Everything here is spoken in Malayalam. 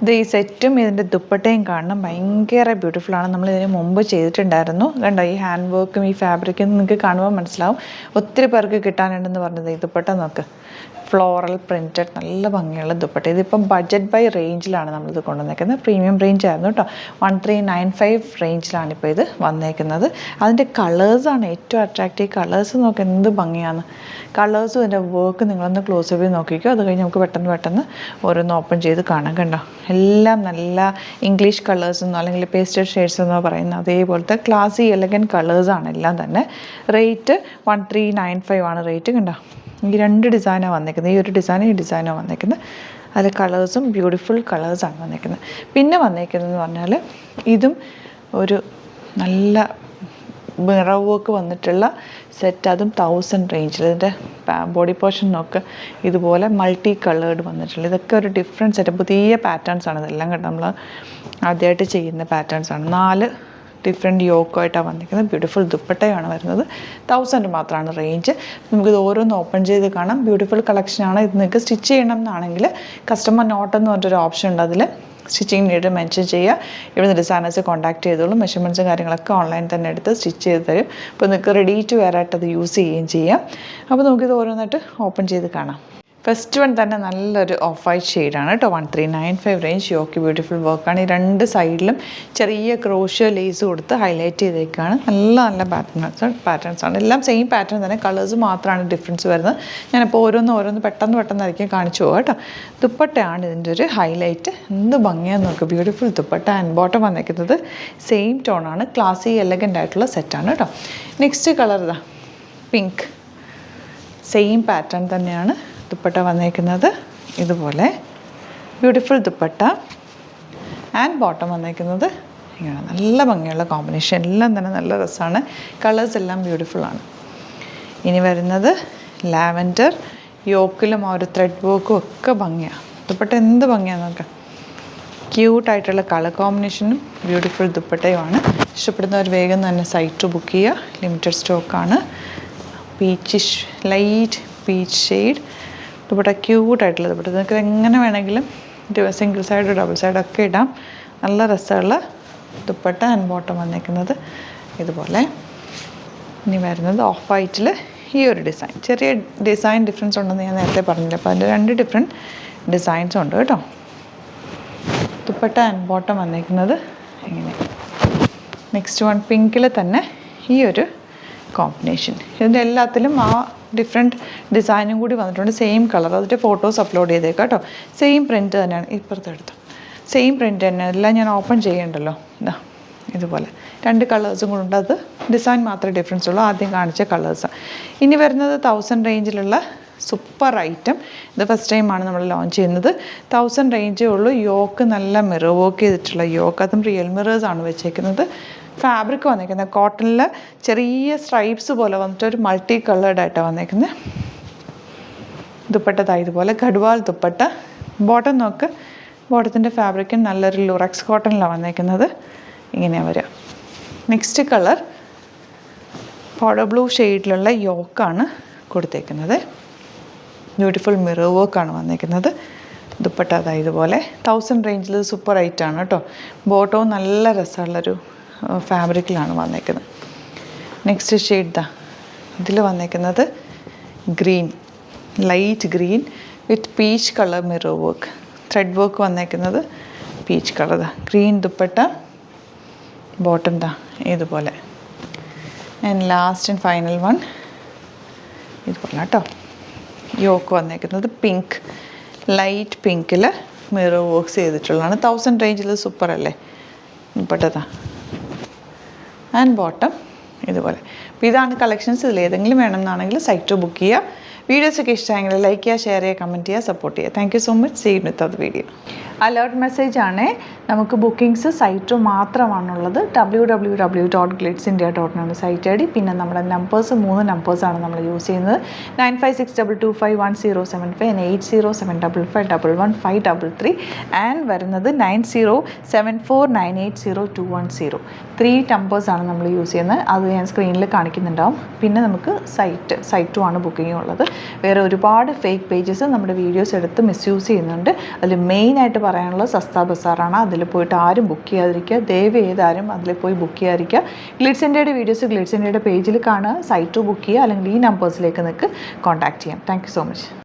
ഇത് ഈ സെറ്റും ഇതിൻ്റെ ദുപ്പട്ടയും കാണണം, ഭയങ്കര ബ്യൂട്ടിഫുള്ളാണ്. നമ്മളിതിന് മുമ്പ് ചെയ്തിട്ടുണ്ടായിരുന്നു. കണ്ടോ, ഈ ഹാൻഡ് വർക്കും ഈ ഫാബ്രിക്കും നിങ്ങൾക്ക് കാണുമ്പോൾ മനസ്സിലാവും. ഒത്തിരി പേർക്ക് കിട്ടാനുണ്ടെന്ന് പറഞ്ഞത്. ഈ ദുപ്പട്ട നോക്ക്, ഫ്ലോറൽ പ്രിൻറ്റഡ് നല്ല ഭംഗിയുള്ള ദുപ്പട്ട. ഇതിപ്പം ബഡ്ജറ്റ് ബൈ റേഞ്ചിലാണ് നമ്മളിത് കൊണ്ടുവന്നേക്കുന്നത്. പ്രീമിയം റേഞ്ച് ആയിരുന്നു കേട്ടോ. 1395 റേഞ്ചിലാണ് ഇപ്പോൾ ഇത് വന്നേക്കുന്നത്. അതിൻ്റെ കളേഴ്സാണ് ഏറ്റവും അട്രാക്റ്റീവ്. കളേഴ്സ് നോക്ക് എന്ത് ഭംഗിയാണ്. കളേഴ്സും ഇതിൻ്റെ വർക്ക് നിങ്ങളൊന്ന് ക്ലോസ് അപ്പ് നോക്കിക്കോ. അത് കഴിഞ്ഞ് നമുക്ക് പെട്ടെന്ന് ഓരോന്ന് ഓപ്പൺ ചെയ്ത് കാണാം. കണ്ടോ, എല്ലാം നല്ല ഇംഗ്ലീഷ് കളേഴ്സ് എന്നോ അല്ലെങ്കിൽ പേസ്റ്റൽ ഷെയ്ഡ്സ് എന്നോ പറയുന്ന അതേപോലത്തെ ക്ലാസി എലഗൻറ്റ് കളേഴ്സാണ് എല്ലാം തന്നെ. റേറ്റ് 1395 ആണ് റേറ്റ്. കണ്ടോ, ഈ രണ്ട് ഡിസൈനാണ് വന്നേക്കുന്നത്. ഈ ഒരു ഡിസൈനും ഈ ഡിസൈനാണ് വന്നേക്കുന്നത്. അതിൽ കളേഴ്സും ബ്യൂട്ടിഫുൾ കളേഴ്സാണ് വന്നേക്കുന്നത്. പിന്നെ വന്നേക്കുന്നതെന്ന് പറഞ്ഞാൽ ഇതും ഒരു നല്ല മിറർ വർക്ക് വന്നിട്ടുള്ള സെറ്റ്. അതും 1000 റേഞ്ചിൽ. ഇതിൻ്റെ ബോഡി പോർഷൻ നോക്ക്, ഇതുപോലെ മൾട്ടി കളേർഡ് വന്നിട്ടുള്ള. ഇതൊക്കെ ഒരു ഡിഫറെൻറ്റ് സെറ്റ്, പുതിയ പാറ്റേൺസാണ് ഇതെല്ലാം. കേട്ടോ, നമ്മൾ ആദ്യമായിട്ട് ചെയ്യുന്ന പാറ്റേൺസാണ്. 4 ഡിഫറെൻറ്റ് യോക്കായിട്ടാണ് വന്നിരിക്കുന്നത്. ബ്യൂട്ടിഫുൾ ദുപ്പട്ടയാണ് വരുന്നത്. 1000 മാത്രമാണ് റേഞ്ച്. നമുക്കിത് ഓരോന്ന് ഓപ്പൺ ചെയ്ത് കാണാം. ബ്യൂട്ടിഫുൾ കളക്ഷനാണ്. ഇത് നിങ്ങൾക്ക് സ്റ്റിച്ച് ചെയ്യണം എന്നാണെങ്കിൽ കസ്റ്റമർ നോട്ട് എന്ന് പറഞ്ഞൊരു ഓപ്ഷൻ ഉണ്ട്. അതിൽ സ്റ്റിച്ചിങ് നീഡ് മെൻഷൻ ചെയ്യുക. ഇവിടുന്ന് ഡിസൈനേഴ്സ് കോൺടാക്ട് ചെയ്തോളും. മെഷർമെൻറ്റ്സും കാര്യങ്ങളൊക്കെ ഓൺലൈൻ തന്നെ എടുത്ത് സ്റ്റിച്ച് ചെയ്ത് തരും. അപ്പോൾ നിങ്ങൾക്ക് റെഡി ടു വെയർ ആയിട്ട് അത് യൂസ് ചെയ്യുകയും ചെയ്യാം. അപ്പോൾ നമുക്കിത് ഓരോന്നായിട്ട് ഓപ്പൺ ചെയ്ത് കാണാം. ഫസ്റ്റ് വൺ തന്നെ നല്ലൊരു ഓഫ് വൈറ്റ് ഷെയ്ഡാണ് കേട്ടോ. 1395 റേഞ്ച്. യോക്ക് ബ്യൂട്ടിഫുൾ വർക്കാണ്. ഈ രണ്ട് സൈഡിലും ചെറിയ ക്രോഷ്യോ ലേസ് കൊടുത്ത് ഹൈലൈറ്റ് ചെയ്തേക്കാണ്. നല്ല പാറ്റേൺസാണ്. എല്ലാം സെയിം പാറ്റേൺ തന്നെ, കളേഴ്സ് മാത്രമാണ് ഡിഫറൻസ് വരുന്നത്. ഞാനിപ്പോൾ ഓരോന്ന് പെട്ടെന്നായിരിക്കും കാണിച്ചു പോകാം കേട്ടോ. ദുപ്പട്ടയാണ് ഇതിൻ്റെ ഒരു ഹൈലൈറ്റ്. എന്ത് ഭംഗിയാന്ന് നോക്കുക, ബ്യൂട്ടിഫുൾ ദുപ്പട്ട. ആൻഡ് ബോട്ടം വന്നിരിക്കുന്നത് സെയിം ടോണാണ്. ക്ലാസി എലഗൻ്റ് ആയിട്ടുള്ള സെറ്റാണ് കേട്ടോ. നെക്സ്റ്റ് കളർ ഇതാ പിങ്ക്. സെയിം പാറ്റേൺ തന്നെയാണ് ദുപ്പട്ട വന്നേക്കുന്നത്. ഇതുപോലെ ബ്യൂട്ടിഫുൾ ദുപ്പട്ട. ആൻഡ് ബോട്ടം വന്നേക്കുന്നത് ഇങ്ങനെ നല്ല ഭംഗിയുള്ള കോമ്പിനേഷൻ. എല്ലാം തന്നെ നല്ല രസമാണ്. കളേഴ്സ് എല്ലാം ബ്യൂട്ടിഫുള്ളാണ്. ഇനി വരുന്നത് ലാവൻഡർ. യോക്കിലും ആ ഒരു ത്രെഡ് വർക്കും ഒക്കെ ഭംഗിയാണ്. ദുപ്പട്ട എന്ത് ഭംഗിയാണെന്ന് നോക്കാം. ക്യൂട്ടായിട്ടുള്ള കളർ കോമ്പിനേഷനും ബ്യൂട്ടിഫുൾ ദുപ്പട്ടയുമാണ്. ഇഷ്ടപ്പെടുന്നവർ വേഗം തന്നെ സൈറ്റ് ബുക്ക് ചെയ്യുക. ലിമിറ്റഡ് സ്റ്റോക്കാണ്. Peachish, light peach shade dupatta. ക്യൂട്ടായിട്ടുള്ള ദുപ്പട്ട. നിങ്ങൾക്ക് എങ്ങനെ വേണമെങ്കിലും സിംഗിൾ സൈഡ് ഡബിൾ സൈഡൊക്കെ ഇടാം. നല്ല രസമുള്ള ദുപ്പട്ട. ആൻഡ് ബോട്ടം വന്നിരിക്കുന്നത് ഇതുപോലെ. ഇനി വരുന്നത് ഓഫ് വൈറ്റിൽ ഈ ഒരു ഡിസൈൻ. ചെറിയ ഡിസൈൻ ഡിഫറൻസ് ഉണ്ടെന്ന് ഞാൻ നേരത്തെ പറഞ്ഞില്ല. അപ്പോൾ അതിൻ്റെ 2 ഡിഫറെൻറ്റ് ഡിസൈൻസ് ഉണ്ട് കേട്ടോ. ദുപ്പട്ട ആൻഡ് ബോട്ടം വന്നിരിക്കുന്നത് ഇങ്ങനെ. നെക്സ്റ്റ് വൺ പിങ്കിൽ തന്നെ ഈ ഒരു കോമ്പിനേഷൻ. ഇതിൻ്റെ എല്ലാത്തിലും ആ ഡിഫറെൻറ്റ് ഡിസൈനും കൂടി വന്നിട്ടുണ്ട്. Same colour. അതിൻ്റെ ഫോട്ടോസ് അപ്ലോഡ് ചെയ്തേക്കാം കേട്ടോ. സെയിം പ്രിൻറ്റ് തന്നെയാണ്. ഇപ്പുറത്തെ എടുത്തു സെയിം പ്രിൻറ്റ് തന്നെ. എല്ലാം ഞാൻ ഓപ്പൺ ചെയ്യണ്ടല്ലോ. ഇതാ ഇതുപോലെ 2 കളേഴ്സും കൂടെ ഉണ്ട്. അത് ഡിസൈൻ മാത്രമേ ഡിഫറൻസ് ഉള്ളൂ. ആദ്യം കാണിച്ച കളേഴ്സ്. ഇനി വരുന്നത് 1000 റേഞ്ചിലുള്ള സൂപ്പർ ഐറ്റം. ഇത് ഫസ്റ്റ് ടൈമാണ് നമ്മൾ ലോഞ്ച് ചെയ്യുന്നത്. 1000 റേഞ്ചേ ഉള്ളൂ. യോക്ക് നല്ല മിറർ വർക്ക് ചെയ്തിട്ടുള്ള യോക്ക്. അതും റിയൽ മിറേഴ്സാണ് വെച്ചേക്കുന്നത്. ഫാബ്രിക് വന്നിരിക്കുന്നത് കോട്ടണിൽ ചെറിയ സ്ട്രൈപ്സ് പോലെ വന്നിട്ട് ഒരു മൾട്ടി കളേർഡായിട്ടാണ് വന്നിരിക്കുന്നത്. ദുപ്പട്ട ഇതുപോലെ ഗഡ്വാൾ ദുപ്പട്ട. ബോട്ടം നോക്ക്. ബോട്ടത്തിൻ്റെ ഫാബ്രിക്കും നല്ലൊരു ലുറക്സ് കോട്ടണിലാണ് വന്നിരിക്കുന്നത്. ഇങ്ങനെയാണ് വരിക. നെക്സ്റ്റ് കളർ പൗഡർ ബ്ലൂ ഷെയ്ഡിലുള്ള യോക്കാണ് കൊടുത്തേക്കുന്നത്. ബ്യൂട്ടിഫുൾ മിറർ വർക്കാണ് വന്നിരിക്കുന്നത്. ദുപ്പട്ട ഇതുപോലെ 1000 റേഞ്ചിൽ സൂപ്പർ ഐറ്റാണ് കേട്ടോ. ബോട്ടവും നല്ല രസമുള്ളൊരു ഫാബ്രിക്കിലാണ് വന്നേക്കുന്നത്. നെക്സ്റ്റ് ഷെയ്ഡ് ഇതിൽ വന്നേക്കുന്നത് green, light green with peach colour mirror work. Thread work വന്നേക്കുന്നത് peach colour. Green dupatta. Bottom ഇതുപോലെ. And last and final one ഇതുപോലെ കേട്ടോ. യോക്ക് വന്നേക്കുന്നത് പിങ്ക്, ലൈറ്റ് പിങ്കിൽ മിറർ വർക്ക്സ് ചെയ്തിട്ടുള്ളതാണ്. 1000 റേഞ്ചിൽ സൂപ്പർ അല്ലേ. ദുപ്പട്ട ആൻഡ് ബോട്ടം ഇതുപോലെ. അപ്പോൾ ഇതാണ് കളക്ഷൻസ്. ഇതിൽ ഏതെങ്കിലും വേണമെന്നാണെങ്കിൽ സൈറ്റ് ബുക്ക് ചെയ്യുക. വീഡിയോസൊക്കെ ഇഷ്ടമായെങ്കിൽ ലൈക്ക് ചെയ്യുക, ഷെയർ ചെയ്യുക, കമൻറ്റ് ചെയ്യുക, സപ്പോർട്ട് ചെയ്യുക. Thank you so much. See you with the video. Alert മെസ്സേജാണ്. നമുക്ക് ബുക്കിംഗ്സ് സൈറ്റ് മാത്രമാണുള്ളത്. www.glitzindia.in ആണ് സൈറ്റ് ഐ ഡി. പിന്നെ നമ്മുടെ നമ്പേഴ്സ് 3 നമ്പേഴ്സാണ് നമ്മൾ യൂസ് ചെയ്യുന്നത്. 9562251075 and 8075551153 ആൻഡ് വരുന്നത് 9074980210. 3 നമ്പേഴ്സാണ് നമ്മൾ യൂസ് ചെയ്യുന്നത്. അത് ഞാൻ സ്ക്രീനിൽ കാണിക്കുന്നുണ്ടാവും. പിന്നെ നമുക്ക് സൈറ്റും ആണ് ബുക്കിംഗ് ഉള്ളത്. വേറെ ഒരുപാട് ഫേക്ക് പേജസ് നമ്മുടെ വീഡിയോസ് എടുത്ത് മിസ്യൂസ് ചെയ്യുന്നുണ്ട്. അതിൽ മെയിനായിട്ട് പറയാനുള്ളത് സസ്ത ബസാറാണ്. അതിൽ പോയിട്ട് ആരും ബുക്ക് ചെയ്യാതിരിക്കുക, ദയവ് ചെയ്താരും അതിൽ പോയി ബുക്ക് ചെയ്യാതിരിക്കുക. ഗ്ലിറ്റ്സ് ഇന്ത്യയുടെ വീഡിയോസ് ഗ്ലിറ്റ്സ് ഇന്ത്യയുടെ പേജിൽ കാണുക, സൈറ്റ് ബുക്ക് ചെയ്യുക, അല്ലെങ്കിൽ ഈ നമ്പേഴ്സിലേക്ക് നിങ്ങൾക്ക് കോൺടാക്ട് ചെയ്യാം. Thank you so much.